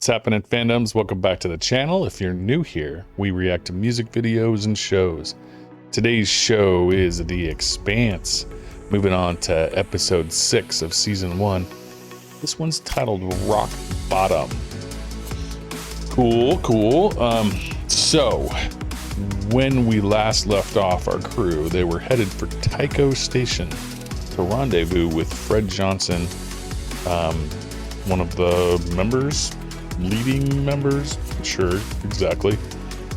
What's happening, fandoms? Welcome back to the channel. If you're new here, we react to music videos and shows. Today's show is The Expanse. Moving on to episode 6 of season 1. This one's titled Rock Bottom. Cool. So when we last left off our crew, they were headed for Tycho Station to rendezvous with Fred Johnson, one of the leading members, sure, exactly,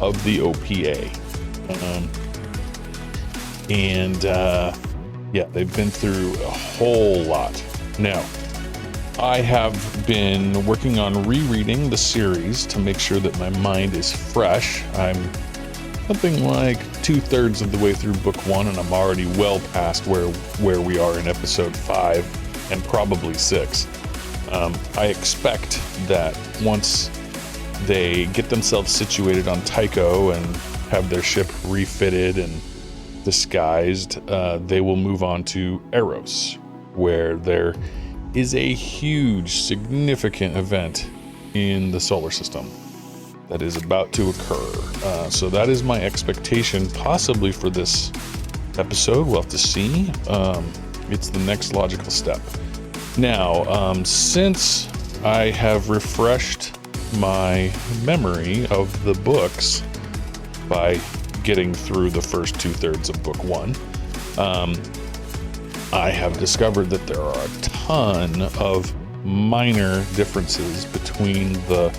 of the OPA. Yeah, they've been through a whole lot. Now, I have been working on rereading the series to make sure that my mind is fresh. I'm something like 2/3 of the way through book 1, and I'm already well past where we are in episode 5 and probably 6. I expect that once they get themselves situated on Tycho and have their ship refitted and disguised, they will move on to Eros, where there is a huge, significant event in the solar system that is about to occur. So that is my expectation, possibly for this episode. We'll have to see. It's the next logical step. Now, since I have refreshed my memory of the books by getting through the first 2/3 of book 1, I have discovered that there are a ton of minor differences between the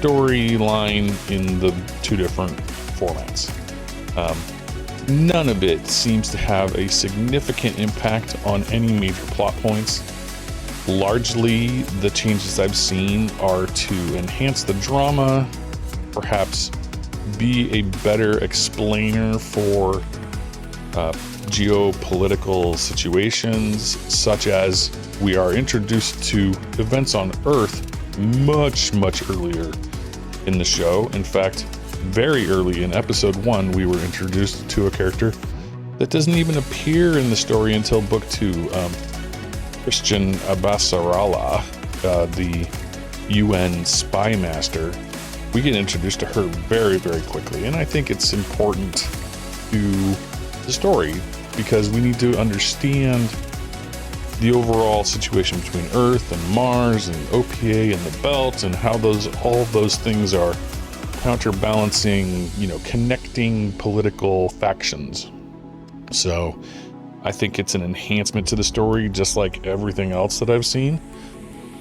storyline in the two different formats. None of it seems to have a significant impact on any major plot points. Largely, the changes I've seen are to enhance the drama, perhaps be a better explainer for geopolitical situations, such as we are introduced to events on Earth much earlier in the show. In fact, very early in episode 1, we were introduced to a character that doesn't even appear in the story until book 2. Christian Abbasarala, the UN spy master. We get introduced to her very quickly, and I think it's important to the story because we need to understand the overall situation between Earth and Mars and OPA and the Belt, and how all those things are counterbalancing, connecting political factions. So I think it's an enhancement to the story, just like everything else that I've seen,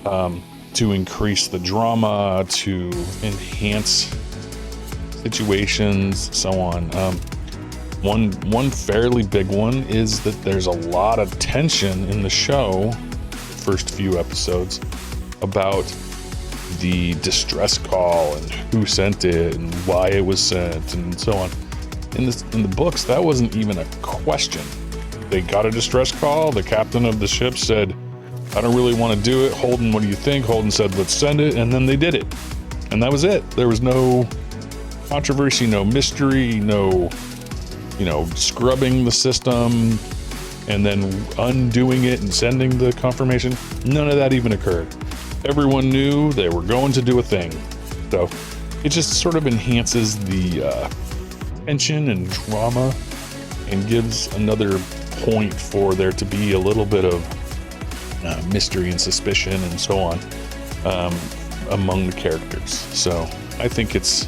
to increase the drama, to enhance situations, so on. One fairly big one is that there's a lot of tension in the show, first few episodes, about the distress call and who sent it and why it was sent and so on. In the books, that wasn't even a question. They got a distress call. The captain of the ship said, "I don't really want to do it. Holden, what do you think?" Holden said, "Let's send it." And then they did it. And that was it. There was no controversy, no mystery, no, scrubbing the system and then undoing it and sending the confirmation. None of that even occurred. Everyone knew they were going to do a thing. So it just sort of enhances the tension and drama and gives another point for there to be a little bit of mystery and suspicion and so on among the characters. So I think it's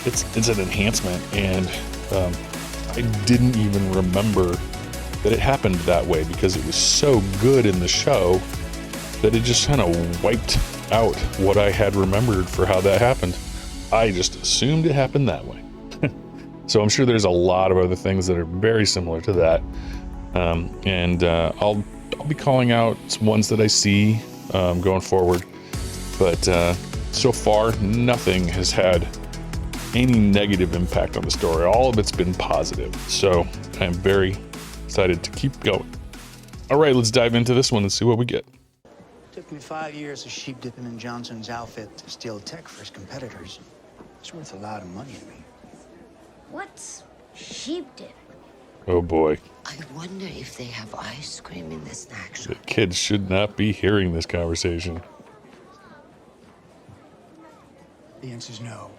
an enhancement, and I didn't even remember that it happened that way because it was so good in the show that it just kind of wiped out what I had remembered for how that happened. I just assumed it happened that way. So I'm sure there's a lot of other things that are very similar to that. I'll be calling out ones that I see going forward. But so far, nothing has had any negative impact on the story. All of it's been positive. So I'm very excited to keep going. All right, let's dive into this one and see what we get. Took me 5 years of sheep dipping in Johnson's outfit to steal tech for his competitors. It's worth a lot of money to me. What's sheep dip? Oh boy. I wonder if they have ice cream in the snack shop. The kids should not be hearing this conversation. The answer's no.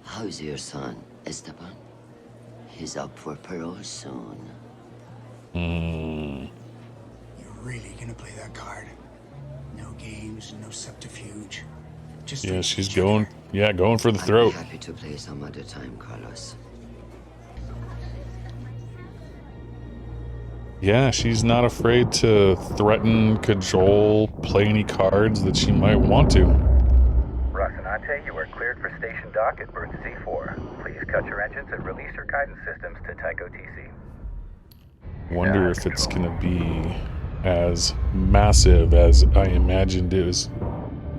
How's your son, Esteban? He's up for parole soon. You're really gonna play that card? No games, no subterfuge. Just Yeah, fight she's each going. other. Yeah, going for the I'd be throat. happy to play some other time, Carlos. Yeah, she's not afraid to threaten, cajole, play any cards that she might want to. Rocinante, you are cleared for station dock at berth C4. Please cut your engines and release your guidance systems to Tycho TC. Wonder if it's gonna be as massive as I imagined it was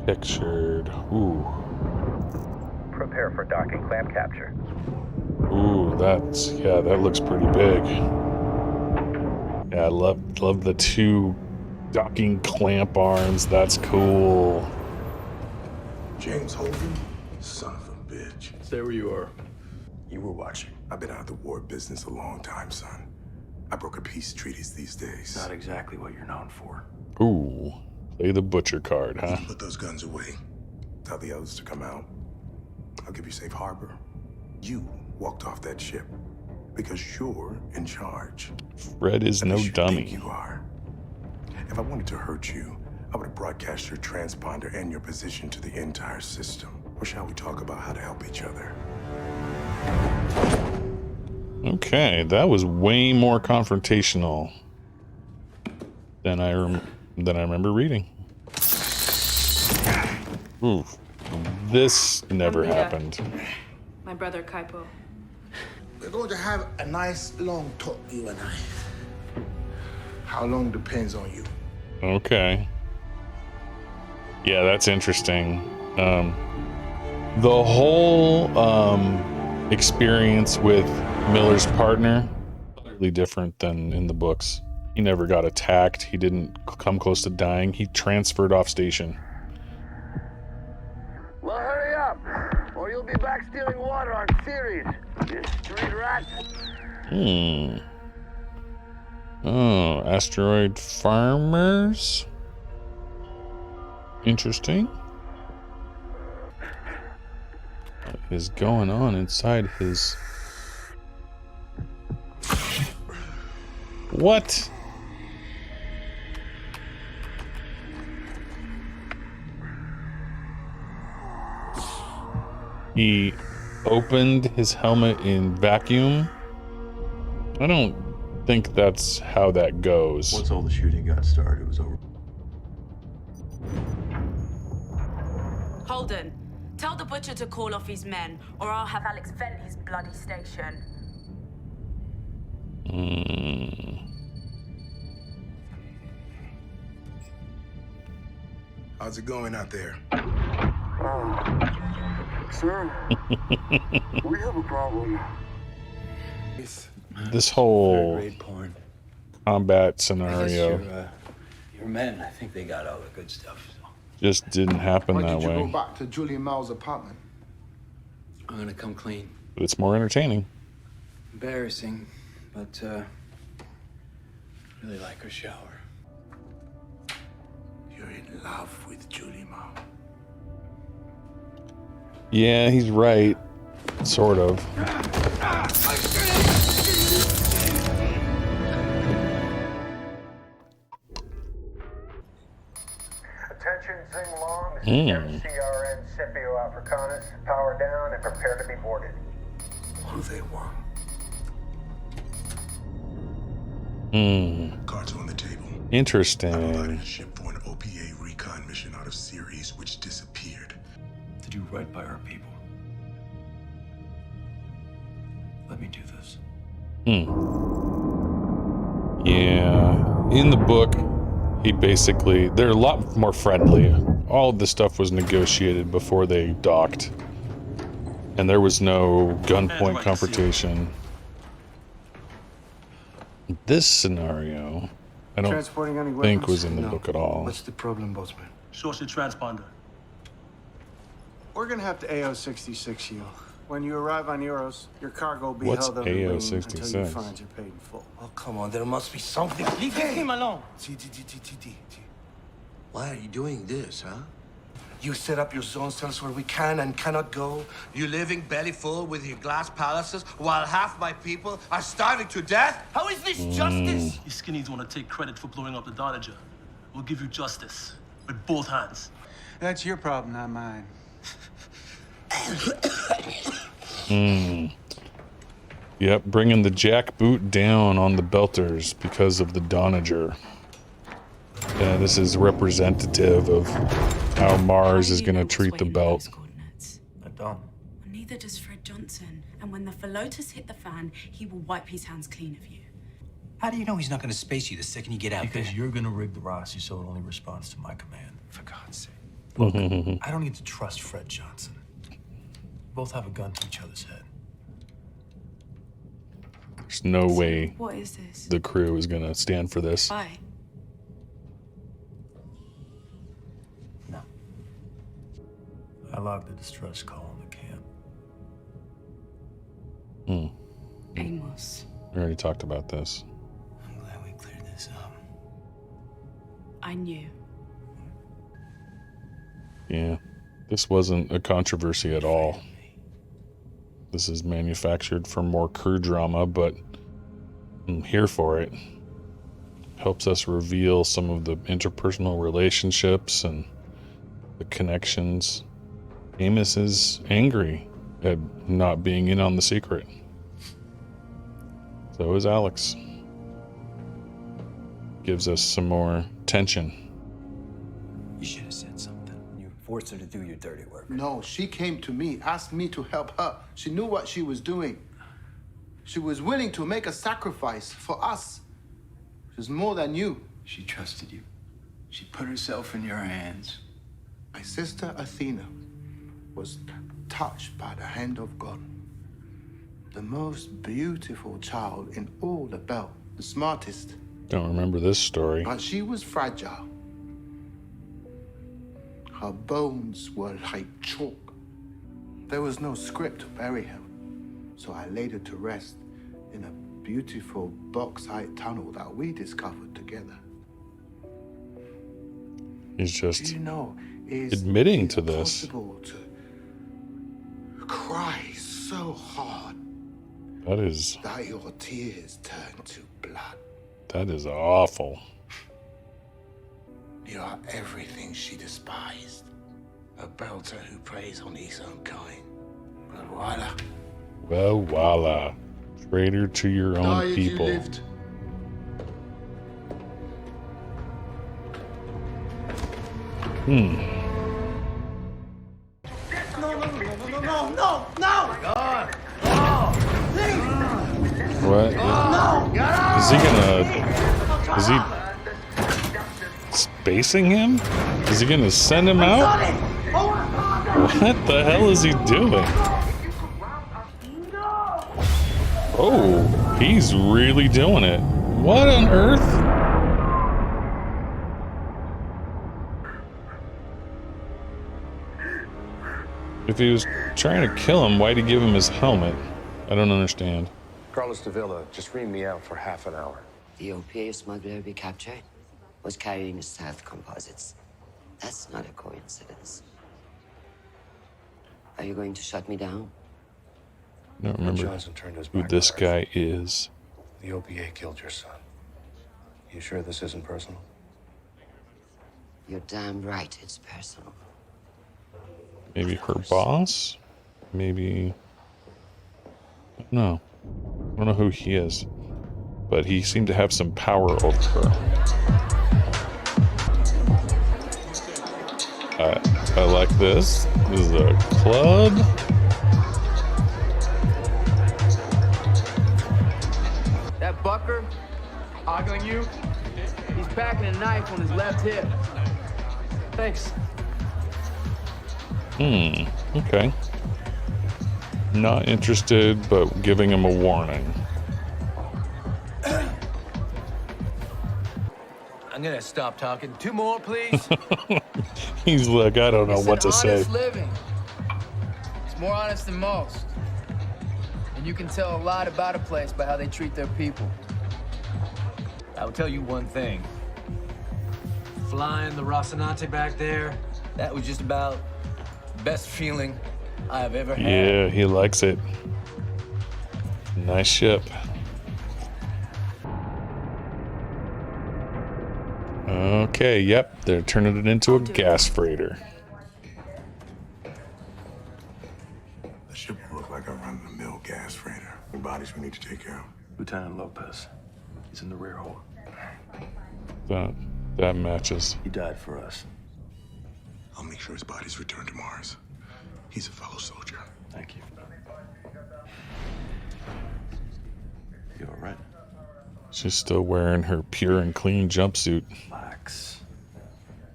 pictured. Ooh, Prepare for docking clamp capture. ooh, that looks pretty big. Yeah, I love the two docking clamp arms. That's cool. James Holden, son of a bitch. Stay where you are. You were watching. I've been out of the war business a long time, son. I broker peace treaties these days. Not exactly what you're known for. Ooh, play the butcher card, huh? Put those guns away. Tell the others to come out. I'll give you safe harbor. You walked off that ship because you're in charge. Fred is At no least you think dummy. you are. If I wanted to hurt you, I would have broadcast your transponder and your position to the entire system. Or shall we talk about how to help each other? Okay, that was way more confrontational than I remember reading. Ooh, this never Rita. happened. My brother Kaipo. We're going to have a nice long talk, you and I. How long depends on you. Okay. Yeah, that's interesting. The whole experience with Miller's partner, totally different than in the books. He never got attacked. He didn't come close to dying. He transferred off station. Well, hurry up, or you'll be back stealing water on Ceres, you street rat. Oh, asteroid farmers? Interesting. What is going on inside his... What? He opened his helmet in vacuum. I don't think that's how that goes. Once all the shooting got started, it was over. Holden, tell the butcher to call off his men, or I'll have Alex vent his bloody station. How's it going out there? Sir, we have a problem. This whole Grade porn. combat I scenario guess your men, I think they got all the good stuff. So just didn't happen Why that did you go way. back to Julie Mal's apartment? I'm gonna come clean. But it's more entertaining. Embarrassing, but really like her shower. You're in love with Julie Mal. Yeah, he's right. Sort of. Attention, Zing Long. This is MCRN Scipio Africanus. Power down and prepare to be boarded. What do they want? Cards on the table. I provided Interesting. a ship for an OPA recon mission out of Ceres, which disappeared. To do right by our people. Let me do this. Yeah. In the book, he basically... They're a lot more friendly. All of this stuff was negotiated before they docked. And there was no gunpoint confrontation. This scenario, I don't Transporting any think weapons? was in the No. book at all. What's the problem, boatman? Source your transponder. We're gonna have to AO-66 you. When you arrive on Euros, your cargo will be What's held up in lien until you AO-66? find you're paid in full. Oh, come on, there must be something. Leave him alone. T. Why are you doing this, huh? You set up your zones, tell us where we can and cannot go. You living belly full with your glass palaces while half my people are starving to death? How is this justice? You skinnies want to take credit for blowing up the Donager. We'll give you justice with both hands. That's your problem, not mine. Yep, bringing the jackboot down on the Belters because of the Donager. Yeah, this is representative of how Mars is going to treat the belt. I don't. Neither does Fred Johnson. And when the Philotus hit the fan, he will wipe his hands clean of you. How do you know he's not going to space you the second you get out Because there? you're gonna rig the Rossi so it only responds to my command. For God's sake. Look, I don't need to trust Fred Johnson. Both have a gun to each other's head. There's no way What is this? the crew is going to stand for this. Why? No. I logged the distress call in the camp. Amos. We already talked about this. I'm glad we cleared this up. I knew. Yeah, this wasn't a controversy at all. This is manufactured for more crew drama, but I'm here for it. Helps us reveal some of the interpersonal relationships and the connections. Amos is angry at not being in on the secret. So is Alex. Gives us some more tension. You should have said something. You forced her to do your dirty work. No, she came to me, asked me to help her. She knew what she was doing. She was willing to make a sacrifice for us. She's more than you. She trusted you. She put herself in your hands. My sister Athena was touched by the hand of God. The most beautiful child in all the belt, the smartest. Don't remember this story. But she was fragile. Her bones were like chalk. There was no script to bury her, so I laid her to rest in a beautiful bauxite tunnel that we discovered together. He's just Do you know, is admitting to this. possible to cry so hard That is that your tears turn to blood. awful. You are everything she despised. A belter who preys on his own kind. But voila. Well, voila. Traitor to your own Died people. you lived. What? Is he gonna... Is he... spacing him? Is he gonna send him out? What the hell is he doing? Oh, he's really doing it. What on earth? If he was trying to kill him, why'd he give him his helmet? I don't understand. Carlos Davila, just read me out for half an hour. The opiate smuggler we captured was carrying stealth composites. That's not a coincidence. Are you going to shut me down? I don't remember Johnson turned his who back this on Earth. guy is. The OPA killed your son. You sure this isn't personal? You're damn right it's personal. Maybe her boss? Maybe... No. I don't know who he is. But he seemed to have some power over her. I like this. This is a club. That bucker ogling you, he's packing a knife on his left hip. Thanks. Okay. Not interested, but giving him a warning. I'm gonna stop talking. 2 more, please. He's like, I don't know what to say. Honest living. It's more honest than most. And you can tell a lot about a place by how they treat their people. I'll tell you one thing. Flying the Rocinante back there, That was just about the best feeling I've ever had. Yeah, he likes it. Nice ship. Okay, yep, they're turning it into a gas freighter. The ship will look like a run-of-the-mill gas freighter. The bodies we need to take care of. Lieutenant Lopez. He's in the rear hold. That matches. He died for us. I'll make sure his body's returned to Mars. He's a fellow soldier. Thank you. You all right? She's still wearing her pure and clean jumpsuit. Relax.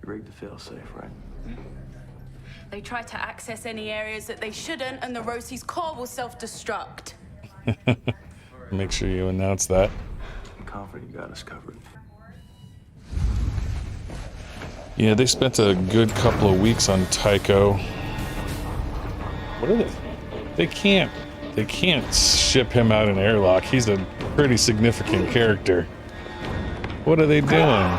You rigged the fail-safe, right? They try to access any areas that they shouldn't, and the Rosie's core will self-destruct. Make sure you announce that. I'm confident you got us covered. Yeah, they spent a good couple of weeks on Tycho. What are they? They can't ship him out in an airlock. He's a pretty significant character. What are they doing?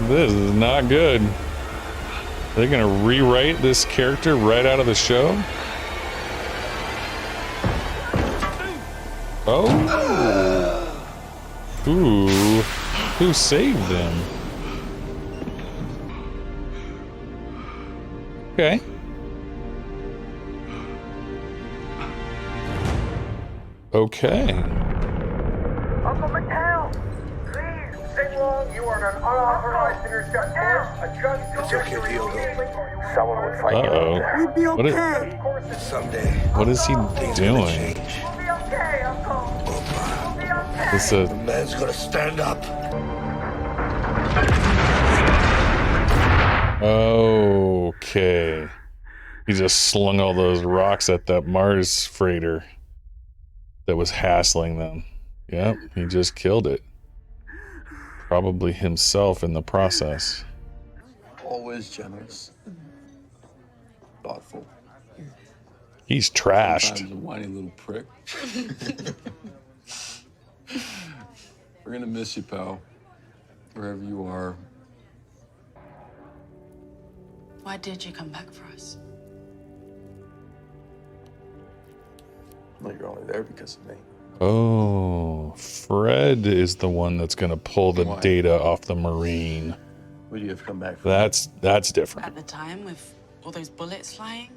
This is not good. They're gonna rewrite this character right out of the show? Oh. Ooh. Who saved them? Okay. Okay. Uncle McHale, please sing along. You are an unauthorized intercept force. Adjust to okay, Someone would fight you out there. We'd be What is- okay. Someday. What is he doing? We'll be okay, Uncle. We'll be okay. It's a The man's gonna stand up. okay. He just slung all those rocks at that Mars freighter that was hassling them. Yep, he just killed it. Probably himself in the process. Always generous. Thoughtful. He's trashed. Sometimes a whiny little prick. We're gonna miss you, pal. Wherever you are. Why did you come back for us? Well, you're only there because of me. Oh, Fred is the one that's gonna pull the Why? data off the Marine. Would you have come back for? That's different. At the time, with all those bullets flying?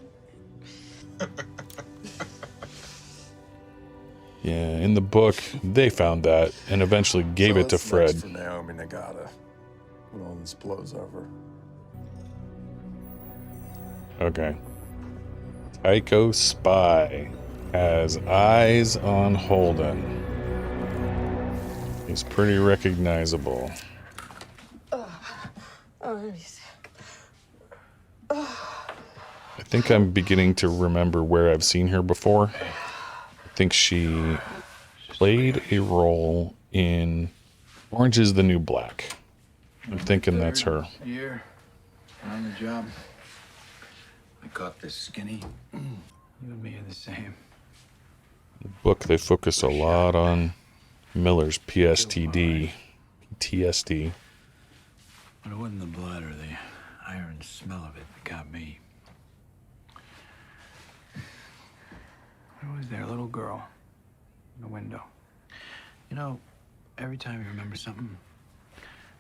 Yeah, in the book, they found that and eventually gave it to what's next Fred. for Naomi Nagata when all this blows over. Okay. Tycho Spy has eyes on Holden. He's pretty recognizable. I think I'm beginning to remember where I've seen her before. I think she played a role in Orange is the New Black. I'm thinking that's her. Year on the job. I caught this skinny. You and me are the same. The book, they focus a lot on Miller's PTSD. But it wasn't the blood or the iron smell of it that got me. There was there, a little girl in the window. You know, every time you remember something,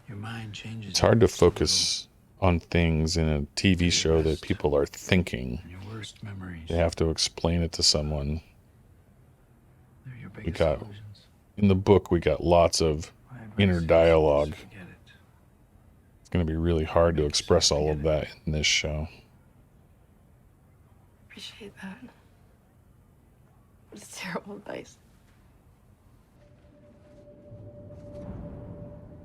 your mind changes. It's hard to focus on things in a TV show that people are thinking. Your worst memories. They have to explain it to someone. They're your We biggest got, illusions. in the book, we got lots of inner dialogue. Forget it. It's going to be really hard to express all of that in this show. Appreciate that. It's terrible advice.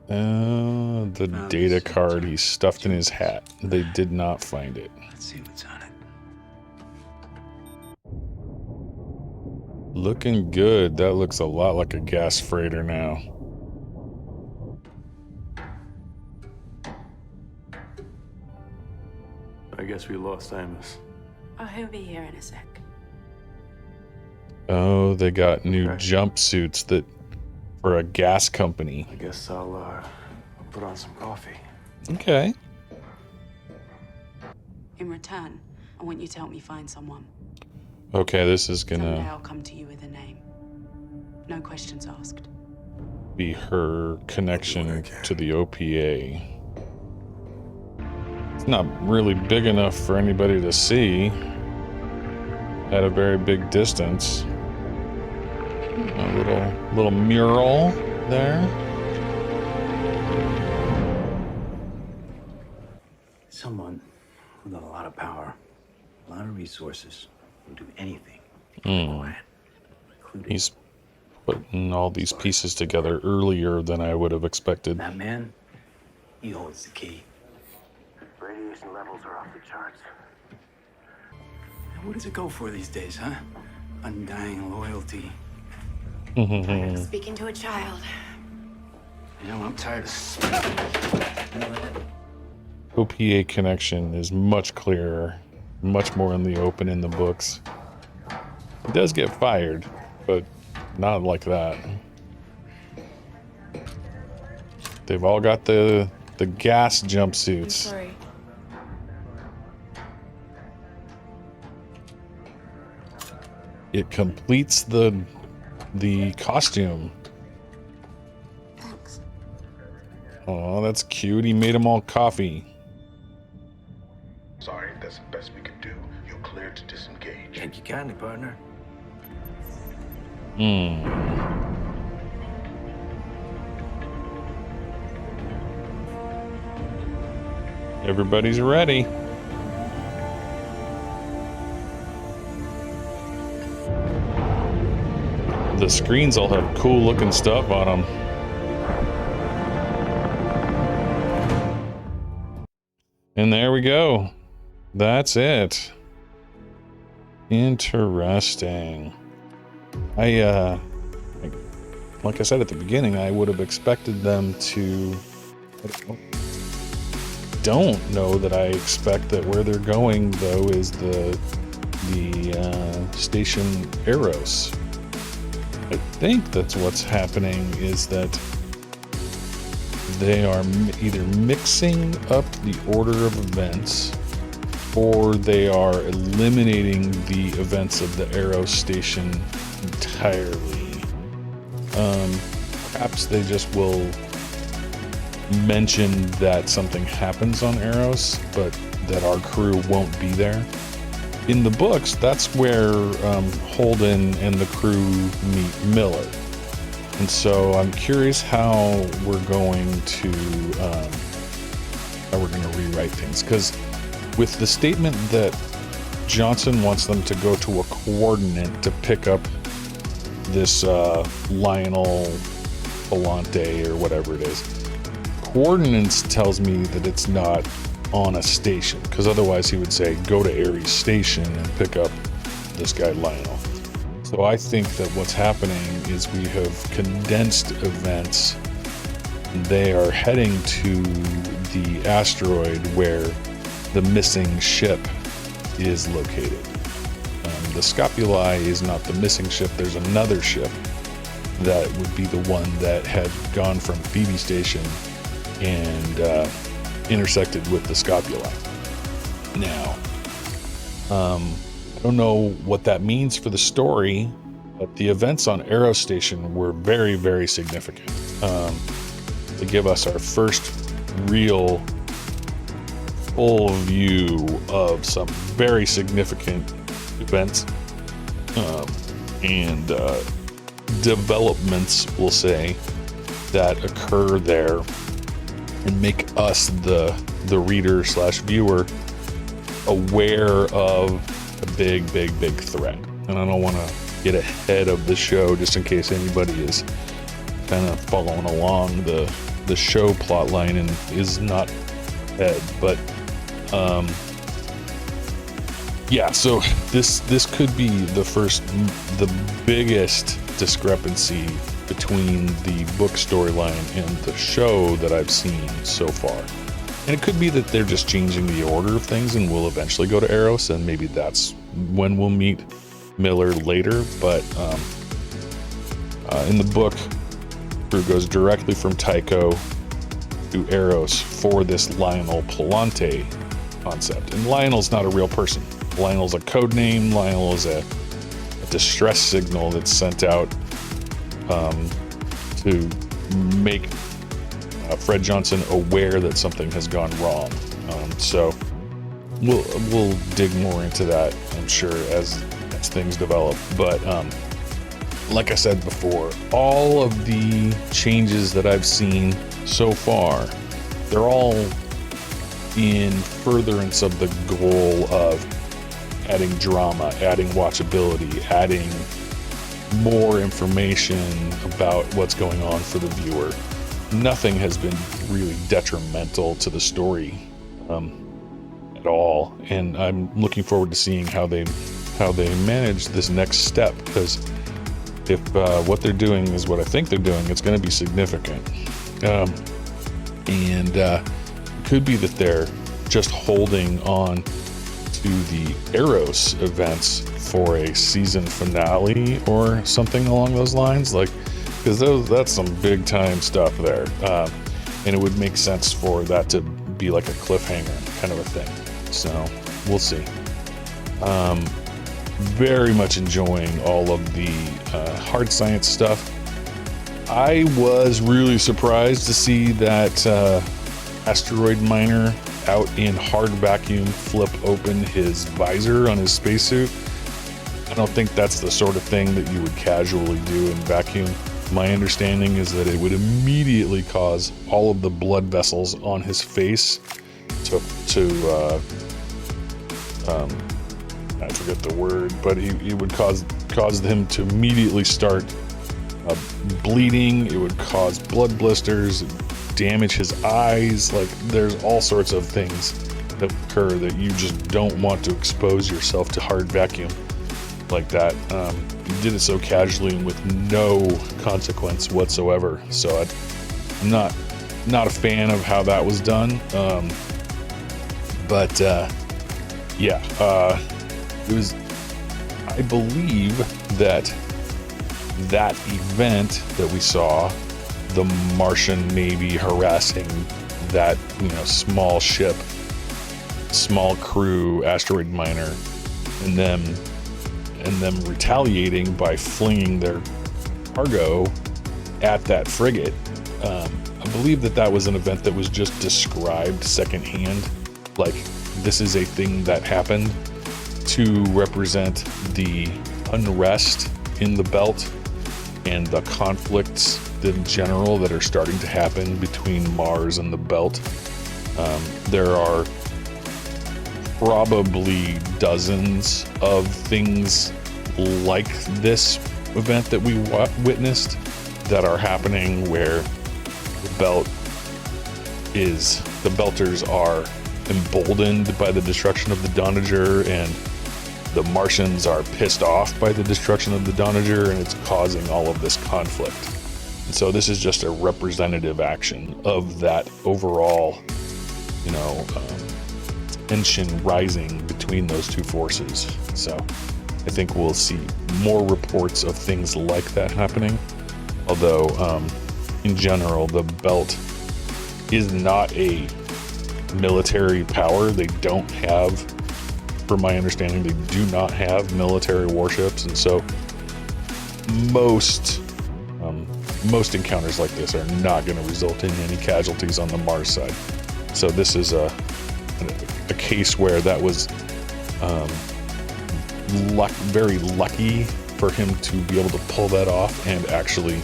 The data card he stuffed in his hat. They did not find it. Let's see what's on it. Looking good. That looks a lot like a gas freighter now. I guess we lost Amos. Oh, he'll be here in a sec. Oh, they got new jumpsuits that for a gas company. I guess I'll put on some coffee. Okay. In return, I want you to help me find someone. Okay, this is Someday gonna I'll come to you with a name. No questions asked. be her connection to the OPA. It's not really big enough for anybody to see at a very big distance. A little mural there. Someone with a lot of power, a lot of resources, will do anything. He's putting all these pieces together earlier than I would have expected. That man, he holds the key. Radiation levels are off the charts. What does it go for these days, huh? Undying loyalty. Speaking to a child. You know, I'm tired of... OPA connection is much clearer, much more in the open in the books. He does get fired, but not like that. They've all got the gas jumpsuits. Sorry. It completes the costume. Thanks. Oh, that's cute. He made them all coffee. Sorry, that's the best we could do. You're cleared to disengage. Thank you kindly, partner. Everybody's ready. The screens all have cool looking stuff on them. And there we go. That's it. Interesting. Like I said at the beginning, I would have expected them to... don't know that I expect that where they're going, though, is the station Eros. I think that's what's happening, is that they are either mixing up the order of events, or they are eliminating the events of the Eros station entirely. Perhaps they just will mention that something happens on Eros, but that our crew won't be there. In the books, that's where Holden and the crew meet Miller. And so I'm curious how we're going to rewrite things. Because with the statement that Johnson wants them to go to a coordinate to pick up this Lionel Volante or whatever it is, coordinates tells me that it's not on a station, because otherwise he would say go to Ares Station and pick up this guy Lionel. So I think that what's happening is we have condensed events. They are heading to the asteroid where the missing ship is located. The Scopuli is not the missing ship. There's another ship that would be the one that had gone from Phoebe Station and intersected with the Scopuli. Now, I don't know what that means for the story, but the events on Arrow Station were very, very significant. To give us our first real full view of some very significant events and developments, we'll say, that occur there, and make us the reader / viewer aware of a big threat. And I don't want to get ahead of the show, just in case anybody is kind of following along the show plot line and is not ahead. But yeah, so this could be the biggest discrepancy between the book storyline and the show that I've seen so far. And it could be that they're just changing the order of things and we'll eventually go to Eros, and maybe that's when we'll meet Miller later. But in the book, crew goes directly from Tycho to Eros for this Lionel Palante concept. And Lionel's not a real person. Lionel's a code name. Lionel is a distress signal that's sent out to make Fred Johnson aware that something has gone wrong. So we'll dig more into that, I'm sure, as things develop. But like I said before, all of the changes that I've seen so far, they're all in furtherance of the goal of adding drama, adding watchability, adding more information about what's going on for the viewer. Nothing has been really detrimental to the story at all, and I'm looking forward to seeing how they manage this next step, because if what they're doing is what I think they're doing, it's going to be significant. And it could be that they're just holding on to the Eros events for a season finale or something along those lines, like, because that's some big time stuff there, and it would make sense for that to be like a cliffhanger kind of a thing. So we'll see. Very much enjoying all of the hard science stuff. I was really surprised to see that asteroid miner out in hard vacuum flip open his visor on his spacesuit. I don't think that's the sort of thing that you would casually do in vacuum. My understanding is that it would immediately cause all of the blood vessels on his face to I forget the word, but he would cause him to immediately start bleeding. It would cause blood blisters, damage his eyes. Like, there's all sorts of things that occur that you just don't want to expose yourself to hard vacuum like that. He did it so casually and with no consequence whatsoever. So I'm not a fan of how that was done. But it was, I believe that event that we saw, the Martian Navy harassing that, small ship, small crew, asteroid miner, and them retaliating by flinging their cargo at that frigate. I believe that was an event that was just described secondhand, like this is a thing that happened to represent the unrest in the belt and the conflicts in general that are starting to happen between Mars and the belt. There are probably dozens of things like this event that we witnessed that are happening, where the belters are emboldened by the destruction of the Doniger, and the Martians are pissed off by the destruction of the Doniger, and it's causing all of this conflict. And so this is just a representative action of that overall, tension rising between those two forces. So I think we'll see more reports of things like that happening. Although, in general, the belt is not a military power. They don't have, from my understanding, they do not have military warships, and so most encounters like this are not going to result in any casualties on the Mars side. So this is a case where that was very lucky for him to be able to pull that off and actually,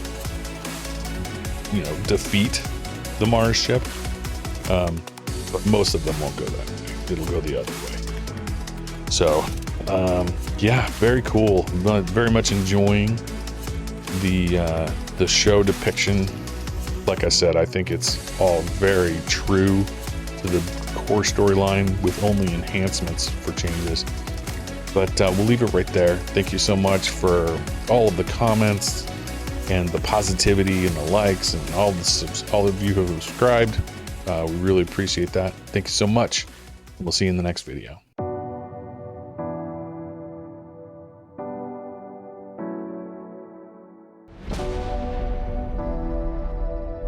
defeat the Mars ship. But most of them won't go that way. It'll go the other way. So, very cool. Very much enjoying the show depiction. Like I said, I think it's all very true to the core storyline with only enhancements for changes. But we'll leave it right there. Thank you so much for all of the comments and the positivity and the likes and all of you who have subscribed. We really appreciate that. Thank you so much. We'll see you in the next video.